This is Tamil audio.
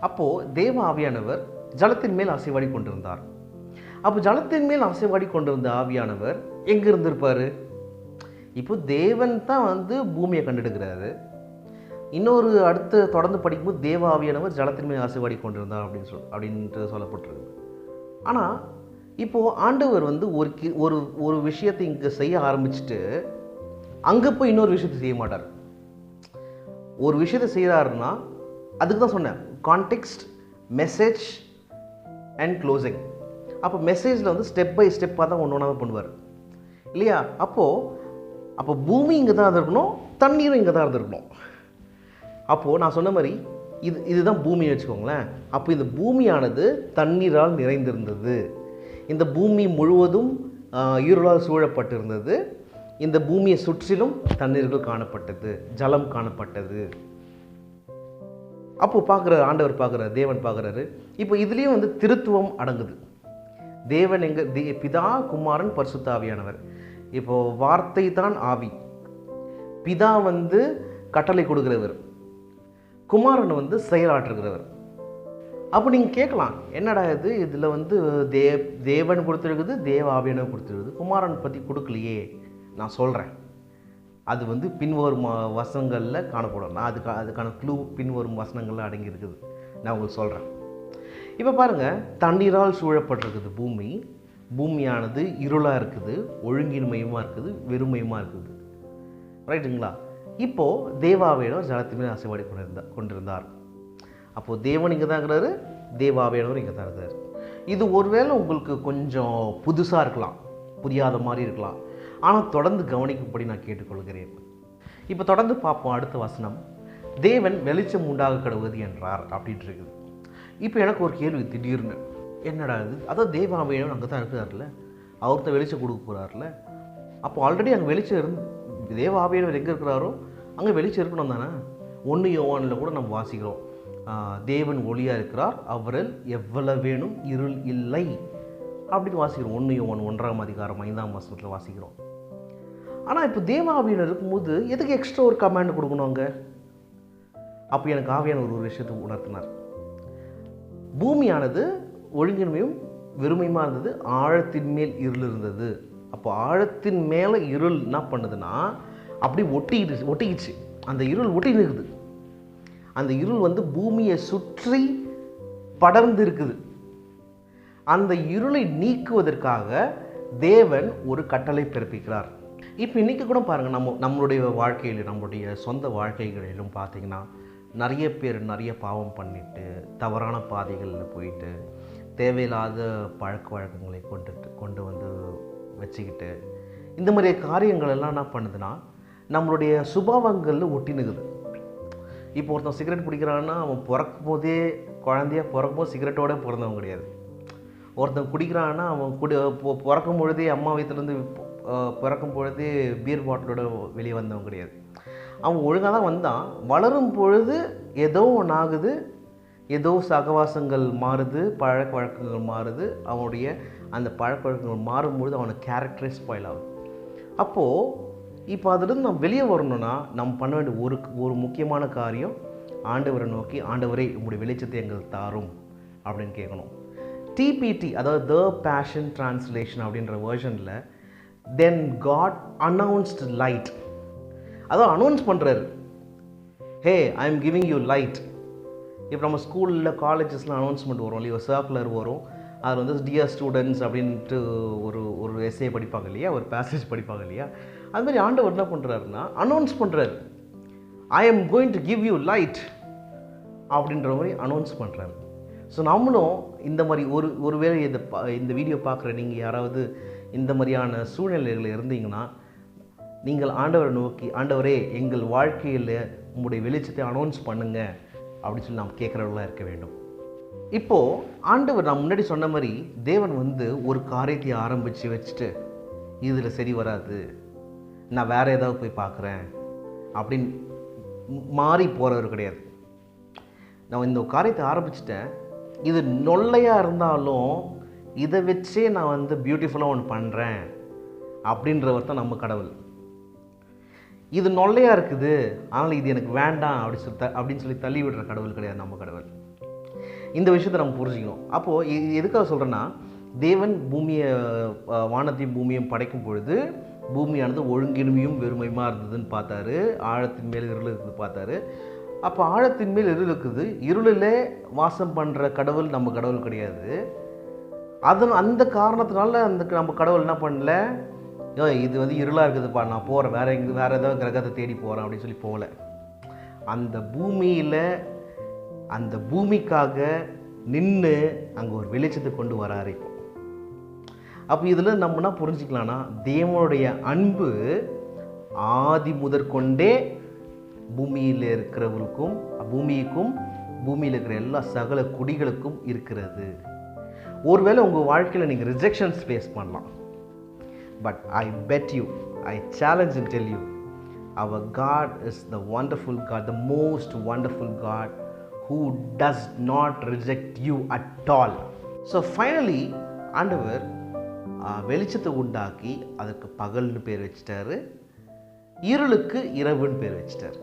அப்போது தேவ ஆவியானவர் ஜலத்தின் மேல் அசைவாடி கொண்டிருந்தார். அப்போ ஜலத்தின் மேல் அசைவாடி கொண்டிருந்த ஆவியானவர் எங்கே இருந்திருப்பார்? இப்போ தேவன் தான் பூமியை கண்டெடுக்கிறாரு. இன்னொரு அடுத்து தொடர்ந்து படிக்கும்போது தேவ ஆவியானவர் ஜலத்தின் மேல் அசைவாடி கொண்டிருந்தார் அப்படின்ட்டு சொல்லப்பட்டிருக்கு. ஆனால் இப்போது ஆண்டவர் ஒரு விஷயத்தை இங்கே செய்ய ஆரம்பிச்சுட்டு அங்கே போய் இன்னொரு விஷயத்தை செய்ய மாட்டார். ஒரு விஷயத்தை செய்கிறாருன்னா அதுக்கு தான் சொன்னேன், கான்டெக்ஸ்ட், மெசேஜ் அண்ட் க்ளோசிங். அப்போ மெசேஜில் ஸ்டெப் பை ஸ்டெப்பாக தான் ஒன்று ஒன்றாக பண்ணுவார் இல்லையா? அப்போ பூமி இங்கே தான் இருந்திருக்கணும், தண்ணீரும் இங்கே தான் இருந்திருக்கணும். அப்போது நான் சொன்ன மாதிரி இதுதான் பூமியை வச்சுக்கோங்களேன். அப்போ இந்த பூமியானது தண்ணீரால் நிறைந்திருந்தது. இந்த பூமி முழுவதும் இருளால் சூழப்பட்டிருந்தது. இந்த பூமியை சுற்றிலும் தண்ணீர்கள் காணப்பட்டது, ஜலம் காணப்பட்டது. அப்போது பார்க்குறாரு, ஆண்டவர் பார்க்குறாரு, தேவன் பார்க்குறாரு. இப்போ இதுலேயும் திருத்துவம் அடங்குது. தேவன் பிதா, குமாரன், பரிசுத்த ஆவியானவர். இப்போது வார்த்தை தான் ஆவி. பிதா கட்டளை கொடுக்குறவர், குமாரன் செயலாற்றுகிறவர். அப்போ நீங்கள் கேட்கலாம், என்னடா இதில் தேவன் கொடுத்துருக்குது, தேவ ஆவியானவர் கொடுத்துருக்குது, குமாரன் பற்றி கொடுக்கலையே. நான் சொல்கிறேன், அது பின்வரும் வசனங்களில் காணப்படும். நான் அதுக்கான க்ளூ பின்வரும் வசனங்களில் அடங்கி இருக்குது. நான் உங்களுக்கு சொல்கிறேன். இப்போ பாருங்கள், தண்ணீரால் சூழப்பட்டிருக்குது பூமி. பூமியானது இருளாக இருக்குது, ஒழுங்கின்மையுமாக இருக்குது, வெறுமையுமாக இருக்குது. ரைட்டுங்களா? இப்போது தேவாவியானவர் ஜலத்தின் மேல் அசைவாடி கொண்டிருந்தார். அப்போது தேவன் இங்கே தான் இருக்கிறாரு, தேவாவியானவர் இங்கே தான் இருக்கிறார். இது ஒருவேளை உங்களுக்கு கொஞ்சம் புதுசாக இருக்கலாம், புரியாத மாதிரி இருக்கலாம். ஆனால் தொடர்ந்து கவனிக்கும்படி நான் கேட்டுக்கொள்கிறேன். இப்போ தொடர்ந்து பார்ப்போம். அடுத்த வசனம், தேவன் வெளிச்சம் உண்டாக கடவுது என்றார் அப்படின்ட்டு இருக்குது. இப்போ எனக்கு ஒரு கேள்வி திடீர்னு, என்னடா இது? அதான் தேவ ஆவியானவர் அங்கே தான் இருக்கிறார்ல, அவர்கிட்ட வெளிச்சம் கொடுக்க போகிறார்ல. அப்போ ஆல்ரெடி அங்கே வெளிச்சம் தேவ ஆவியானவர் எங்கே இருக்கிறாரோ அங்கே வெளிச்சம் இருக்கணும் தானே? 1 யோவானில் கூட நம்ம வாசிக்கிறோம், தேவன் ஒளியாக இருக்கிறார், அவரில் எவ்வளவேனும் இருள் இல்லை அப்படின்னு வாசிக்கிறோம். 1 யோவான் 1ஆம் அதிகாரம் 5ஆம் வசனத்தில் வாசிக்கிறோம். ஆனால் இப்போ தேவ ஆவியானவர் இருக்கும்போது எதுக்கு எக்ஸ்ட்ரா ஒரு கமாண்ட் கொடுக்கணும் அங்கே? அப்போ எனக்கு ஆவியானவர் ஒரு விஷயத்தை உணர்த்தினார். பூமியானது ஒழுங்கின்மையும் வெறுமையுமா இருந்தது, ஆழத்தின் மேல் இருள் இருந்தது. அப்போ ஆழத்தின் மேலே இருள் என்ன பண்ணுதுன்னா அப்படி ஒட்டிக்கிச்சு. அந்த இருள் ஒட்டி இருக்குது. அந்த இருள் பூமியை சுற்றி படர்ந்து இருக்குது. அந்த இருளை நீக்குவதற்காக தேவன் ஒரு கட்டளை பிறப்பிக்கிறார். இப்போ இன்றைக்கி கூட பாருங்கள், நம்மளுடைய வாழ்க்கையில், நம்மளுடைய சொந்த வாழ்க்கைகளிலும் பார்த்திங்கன்னா நிறைய பேர் நிறைய பாவம் பண்ணிட்டு தவறான பாதைகளில் போயிட்டு தேவையில்லாத பழக்க வழக்கங்களை கொண்டு வச்சுக்கிட்டு இந்த மாதிரி காரியங்கள் எல்லாம் என்ன பண்ணுதுன்னா நம்மளுடைய சுபாவங்களில் ஒட்டினுக்குது. இப்போ ஒருத்தன் சிகரெட் பிடிக்கிறான்னா அவன் குழந்தையாக பிறக்கும் போது சிகரெட்டோட பிறந்தவன் கிடையாது. ஒருத்தன் குடிக்கிறான்னா அவன் பிறக்கும் பொழுதே அம்மா வயிற்றுலேருந்து பிறக்கும் பொழுதே பீர் பாட்டிலோட வெளியே வந்தவன் கிடையாது. அவன் ஒழுங்காக தான் வந்தான். வளரும் பொழுது ஏதோ ஒன்று ஆகுது, ஏதோ சகவாசங்கள் மாறுது, பழக்க வழக்கங்கள் மாறுது. அவனுடைய அந்த பழக்க வழக்கங்கள் மாறும்பொழுது அவனுக்கு கேரக்டரே ஸ்பாயில் ஆகுது. அப்போது இப்போ அதிலிருந்து நம்ம வெளியே வரணும்னா நம்ம பண்ண வேண்டிய ஒரு முக்கியமான காரியம், ஆண்டவரை நோக்கி, ஆண்டவரே உங்களுடைய வெளிச்சத்தை எங்களுக்கு தாரும் அப்படின்னு கேட்கணும். டிபிடி, அதாவது த பேஷன் டிரான்ஸ்லேஷன் அப்படின்ற வேர்ஷனில் தென் காட் அனௌன்ஸ்டு லைட், அதான் அனௌன்ஸ் பண்ணுறாரு, hey I am giving you light. இப்போ நம்ம ஸ்கூலில் காலேஜஸ்லாம் அனௌன்ஸ்மெண்ட் வரும் இல்லையா, ஒரு சர்க்குலர் வரும். அதில் டியர் ஸ்டூடெண்ட்ஸ் அப்படின்ட்டு ஒரு எஸ்ஏ படிப்பாங்க இல்லையா, ஒரு பேசேஜ் படிப்பாங்க இல்லையா. அது மாதிரி ஆண்டவர் என்ன பண்ணுறாருன்னா அனௌன்ஸ் பண்ணுறாரு, I am going to give you light அப்படின்ற மாதிரி அனௌன்ஸ் பண்ணுறாரு. ஸோ நம்மளும் இந்த மாதிரி ஒருவேளை இந்த வீடியோ பார்க்குற நீங்கள் யாராவது இந்த மாதிரியான சூழ்நிலைகளில் இருந்தீங்கன்னா நீங்கள் ஆண்டவரை நோக்கி, ஆண்டவரே எங்கள் வாழ்க்கையில் உங்களுடைய வெளிச்சத்தை அனௌன்ஸ் பண்ணுங்க அப்படின்னு சொல்லி நாம் கேட்குறவர்களாக இருக்க வேண்டும். இப்போது ஆண்டவர் நான் முன்னாடி சொன்ன மாதிரி தேவன் ஒரு காரியத்தை ஆரம்பித்து வச்சுட்டு இதில் சரி வராது, நான் வேறு ஏதாவது போய் பார்க்குறேன் அப்படின்னு மாறி போகிறவர் கிடையாது. நான் இந்த காரியத்தை ஆரம்பிச்சிட்டேன், இது நொல்லையாக இருந்தாலும் இதை வச்சே நான் பியூட்டிஃபுல்லாக ஒன்று பண்ணுறேன் அப்படின்றவர் தான் நம்ம கடவுள். இது நொல்லையாக இருக்குது, ஆனால் இது எனக்கு வேண்டாம் அப்படின்னு சொல்லி தள்ளி விடுற கடவுள் கிடையாது நம்ம கடவுள். இந்த விஷயத்தை நம்ம புரிஞ்சுக்கணும். அப்போது இது எதுக்காக சொல்கிறேன்னா, தேவன் பூமியை வானத்தையும் பூமியும் படைக்கும் பொழுது பூமியானது ஒழுங்கின்மையும் வெறுமையுமா இருந்ததுன்னு பார்த்தாரு. ஆழத்தின் மேல் இருள் இருக்குது பார்த்தாரு. அப்போ ஆழத்தின் மேல் இருள் இருக்குது. இருளில் வாசம் பண்ணுற கடவுள் நம்ம கடவுள் கிடையாது. அந்த காரணத்தினால நம்ம கடவுள் என்ன பண்ணல, இது வந்து இருளாக இருக்குதுப்பா, நான் போகிறேன், வேறு ஏதாவது கிரகத்தை தேடி போகிறேன் அப்படின்னு சொல்லி போகல. அந்த பூமியில் அந்த பூமிக்காக நின்று அங்கே ஒரு வெளிச்சத்தை கொண்டு வராரு. அப்போ இதில் நம்ம என்ன புரிஞ்சுக்கலாம்னா, தேவனுடைய அன்பு ஆதி முதற்கொண்டே பூமியில் இருக்கிறவர்களுக்கும் பூமியில் இருக்கிற எல்லா சகல குடிகளுக்கும் இருக்கிறது. ஒருவேளை உங்கள் வாழ்க்கையில் நீங்கள் ரிஜெக்ஷன்ஸ் ஃபேஸ் பண்ணலாம். But I bet you, I challenge and tell you, our God is the wonderful God, the most wonderful God who does not reject you at all. So finally ஆண்டவர் வெளிச்சத்தை உண்டாக்கி அதற்கு பகல்னு பேர் வச்சிட்டாரு, இருளுக்கு இரவுன்னு பேர் வச்சிட்டாரு.